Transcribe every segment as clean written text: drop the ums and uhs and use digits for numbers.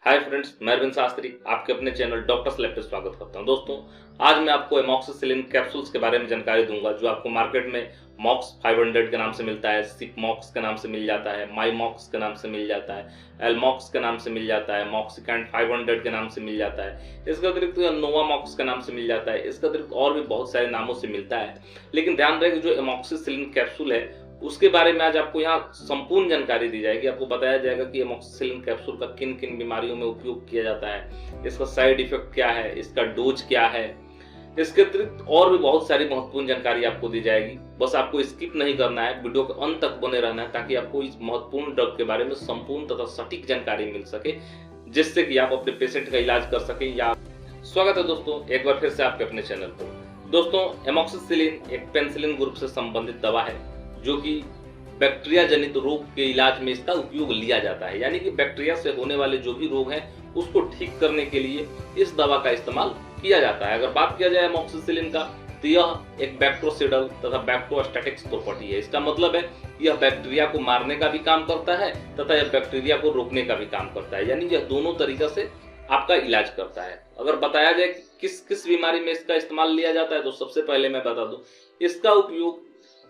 Hi friends, मैं अरविंद शास्त्री आपके अपने चैनल डॉक्टर सेलेब पे स्वागत करता हूं। दोस्तों, आज मैं आपको एमॉक्सिसिलिन कैप्सूल्स के बारे में जानकारी दूंगा जो आपको मार्केट में मॉक्स 500 के नाम से मिलता है, सिपमॉक्स के नाम से मिल जाता है, माईमॉक्स के नाम से मिल जाता है, एलमॉक्स के नाम से मिल जाता है, मॉक्सिकैंड 500 के नाम से मिल जाता है। इसके अतिरिक्त नोवामॉक्स के नाम से मिल जाता है। इसके अतिरिक्त और भी बहुत सारे नामों से मिलता है। लेकिन ध्यान रहे कि जो एमॉक्सिसिलिन कैप्सूल है उसके बारे में आज आपको यहाँ संपूर्ण जानकारी दी जाएगी। आपको बताया जाएगा कि एमॉक्सिसिलिन कैप्सूल का किन किन बीमारियों में उपयोग किया जाता है, इसका साइड इफेक्ट क्या है, इसका डोज क्या है। इसके अतिरिक्त और भी बहुत सारी महत्वपूर्ण जानकारी आपको दी जाएगी। बस आपको स्किप नहीं करना है, वीडियो के अंत तक बने रहना है ताकि आपको इस महत्वपूर्ण ड्रग के बारे में संपूर्ण तथा सटीक जानकारी मिल सके, जिससे कि आप अपने पेशेंट का इलाज कर सके। या स्वागत है दोस्तों एक बार फिर से आपके अपने चैनल पर। दोस्तों, एमॉक्सिसिलिन एक पेनिसिलिन ग्रुप से संबंधित दवा है जो कि बैक्टीरिया जनित रोग के इलाज में इसका उपयोग लिया जाता है। यानी कि बैक्टीरिया से होने वाले जो भी रोग हैं उसको ठीक करने के लिए इस दवा का इस्तेमाल किया जाता है। अगर बात किया जाए एमॉक्सिसिलिन का, तो यह एक बैक्टीरियोसिडल तथा बैक्टीरियोस्टैटिक्स प्रॉपर्टी है। इसका मतलब है यह बैक्टीरिया को मारने का भी काम करता है तथा यह बैक्टीरिया को रोकने का भी काम करता है। यानी यह दोनों तरीका से आपका इलाज करता है। अगर बताया जाए कि किस किस बीमारी में इसका इस्तेमाल लिया जाता है, तो सबसे पहले मैं बता दूं, इसका उपयोग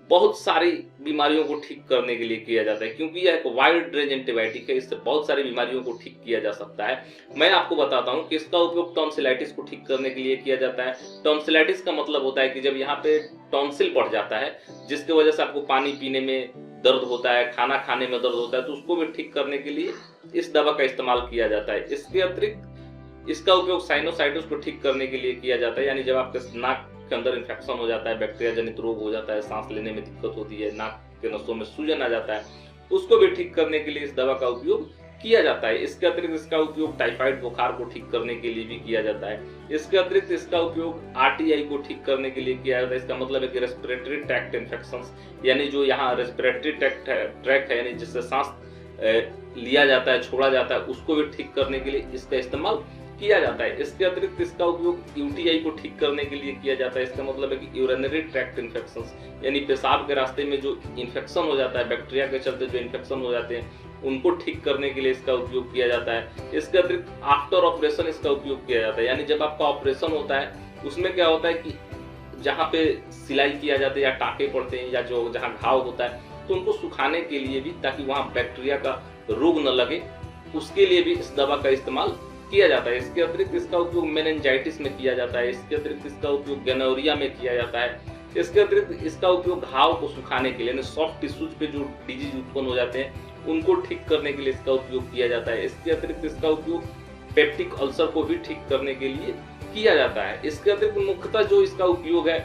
बहुत सारी बीमारियों को ठीक करने के लिए किया जाता है, क्योंकि यह एक वाइड रेंज एंटीबायोटिक है। इससे बहुत सारी बीमारियों को ठीक किया जा सकता है। मैं आपको बताता हूं कि इसका उपयोग टॉन्सिलाइटिस को ठीक करने के लिए किया जाता है। टॉन्सिलाइटिस का मतलब होता है कि जब यहाँ पे टॉन्सिल बढ़ जाता है, जिसकी वजह से आपको पानी पीने में दर्द होता है, खाना खाने में दर्द होता है, तो उसको भी ठीक करने के लिए इस दवा का इस्तेमाल किया जाता है। इसके अतिरिक्त इसका उपयोग साइनोसाइटिस को ठीक करने के लिए किया जाता है। यानी जब आपके नाक के अंदर इन्फेक्शन हो जाता है, बैक्टीरिया जनित रोग हो जाता है, सांस लेने में दिक्कत होती है, नाक के नसों में सूजन आ जाता है, उसको भी ठीक करने के लिए इस दवा का उपयोग किया जाता है। इसके अतिरिक्त इसका उपयोग टाइफाइड बुखार को ठीक करने के लिए भी किया जाता है। इसके अतिरिक्त इसका उपयोग आरटीआई को ठीक करने के लिए किया जाता है। इसका मतलब है कि रेस्पिरेटरी ट्रैक्ट इन्फेक्शंस, यानी जो यहाँ रेस्पिरेटरी ट्रैक्ट है, यानी जिससे सांस लिया जाता है, छोड़ा जाता है, उसको भी ठीक करने के लिए इसका इस्तेमाल किया जाता है। इसके अतिरिक्त इसका उपयोग यूटीआई को ठीक करने के लिए किया जाता है। इसका मतलब है कि यूरिनरी ट्रैक्ट इन्फेक्शंस, यानी पेशाब के रास्ते में जो इन्फेक्शन हो जाता है, बैक्टीरिया के चलते जो इन्फेक्शन हो जाते हैं, उनको ठीक करने के लिए इसका उपयोग किया जाता है। इसके अतिरिक्त आफ्टर ऑपरेशन इसका उपयोग किया जाता है। यानी जब आपका ऑपरेशन होता है, उसमें क्या होता है कि जहाँ पे सिलाई किया जाता है या टाँके पड़ते हैं या जो जहाँ घाव होता है, तो उनको सुखाने के लिए भी, ताकि वहाँ बैक्टीरिया का रोग न लगे, उसके लिए भी इस दवा का इस्तेमाल किया जाता है। इसके अतिरिक्त इसका उपयोग मेनिंजाइटिस में किया जाता है। इसके अतिरिक्त इसका उपयोग गोनोरिया में किया जाता है। इसके अतिरिक्त इसका उपयोग घाव को सुखाने के लिए, यानी सॉफ्ट टिश्यूज पे जो डिजीज उत्पन्न हो जाते हैं, उनको ठीक करने के लिए इसका उपयोग किया जाता है। इसके अतिरिक्त इसका उपयोग पेप्टिक अल्सर को भी ठीक करने के लिए किया जाता है। इसके अतिरिक्त मुख्यतः जो इसका उपयोग है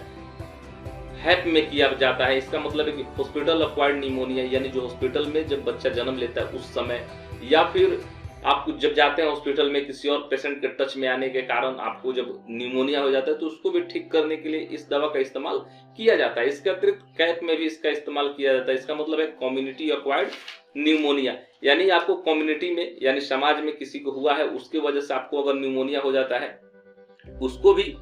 हैप में किया जाता है। इसका मतलब है कि हॉस्पिटल एक्वायर्ड निमोनिया, यानी जो हॉस्पिटल में जब बच्चा जन्म लेता है उस समय, या फिर आप जब जाते हैं हॉस्पिटल में किसी और पेशेंट के टच में आने के कारण आपको जब निमोनिया हो जाता है, तो उसको भी ठीक करने के लिए इस दवा का इस्तेमाल किया जाता है। इसके अतिरिक्त कैप में भी इसका इस्तेमाल किया जाता है। इसका मतलब है कम्युनिटी एक्वायर्ड निमोनिया, यानी आपको कम्युनिटी में, यानी समाज में किसी को हुआ है, उसकी वजह से आपको अगर निमोनिया हो जाता है, उसको भी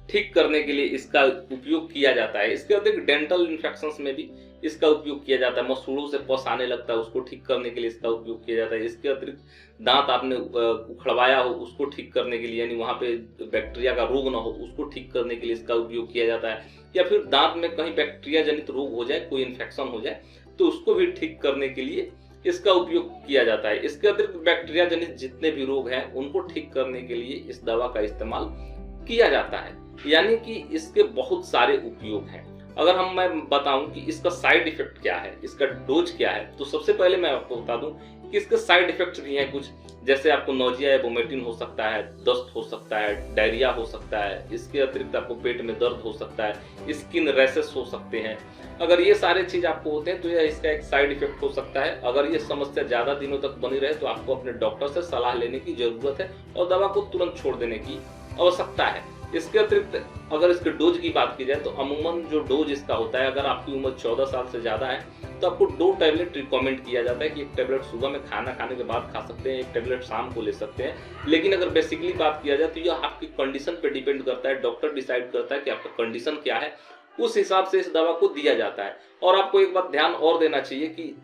ठीक करने के लिए इसका उपयोग किया जाता है। इसके अतिरिक्त डेंटल इन्फेक्शंस में भी इसका उपयोग किया जाता है। मसूड़ों से पस आने लगता है, उसको ठीक करने के लिए इसका उपयोग किया जाता है। इसके अतिरिक्त दांत आपने उखड़वाया हो, उसको ठीक करने के लिए, यानी वहाँ पे बैक्टीरिया का रोग ना हो, उसको ठीक करने के लिए इसका उपयोग किया जाता है। या फिर दांत में कहीं बैक्टीरिया जनित रोग हो जाए, कोई इन्फेक्शन हो जाए, तो उसको भी ठीक करने के लिए इसका उपयोग किया जाता है। इसके अतिरिक्त बैक्टीरिया जनित जितने भी रोग हैं, उनको ठीक करने के लिए इस दवा का इस्तेमाल किया जाता है। यानी कि इसके बहुत सारे उपयोग हैं। अगर मैं बताऊं कि इसका साइड इफेक्ट क्या है, इसका डोज क्या है, तो सबसे पहले मैं आपको बता दूं कि इसके साइड इफेक्ट्स भी हैं कुछ, जैसे आपको नोजिया या वोमिटिंग हो सकता है, दस्त हो सकता है, डायरिया हो सकता है। इसके अतिरिक्त आपको पेट में दर्द हो सकता है, स्किन रैशेस हो सकते हैं। अगर ये सारे चीज आपको होते हैं तो यह इसका एक साइड इफेक्ट हो सकता है। अगर ये समस्या ज्यादा दिनों तक बनी रहे तो आपको अपने डॉक्टर से सलाह लेने की जरूरत है और दवा को तुरंत छोड़ देने की आवश्यकता है। इसके अतिरिक्त अगर इसके डोज की बात की जाए, तो अमूमन जो डोज इसका होता है, अगर आपकी उम्र 14 साल से ज्यादा है, तो आपको 2 टैबलेट रिकमेंड किया जाता है कि एक टैबलेट सुबह में खाना खाने के बाद खा सकते हैं, एक टैबलेट शाम को ले सकते हैं। लेकिन अगर बेसिकली बात किया जाए तो यह आपकी कंडीशन पे डिपेंड करता है। डॉक्टर डिसाइड करता है कि आपका कंडीशन क्या है, उस हिसाब से इस दवा को दिया जाता है। और आपको एक बात ध्यान और देना चाहिए कि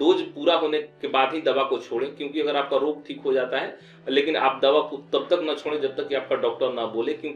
डोज पूरा होने के बाद ही दवा को छोड़ें, क्योंकि अगर आपका रोग ठीक हो जाता है लेकिन आप दवा को तब तक न छोड़ें जब तक कि आपका डॉक्टर ना बोले, क्योंकि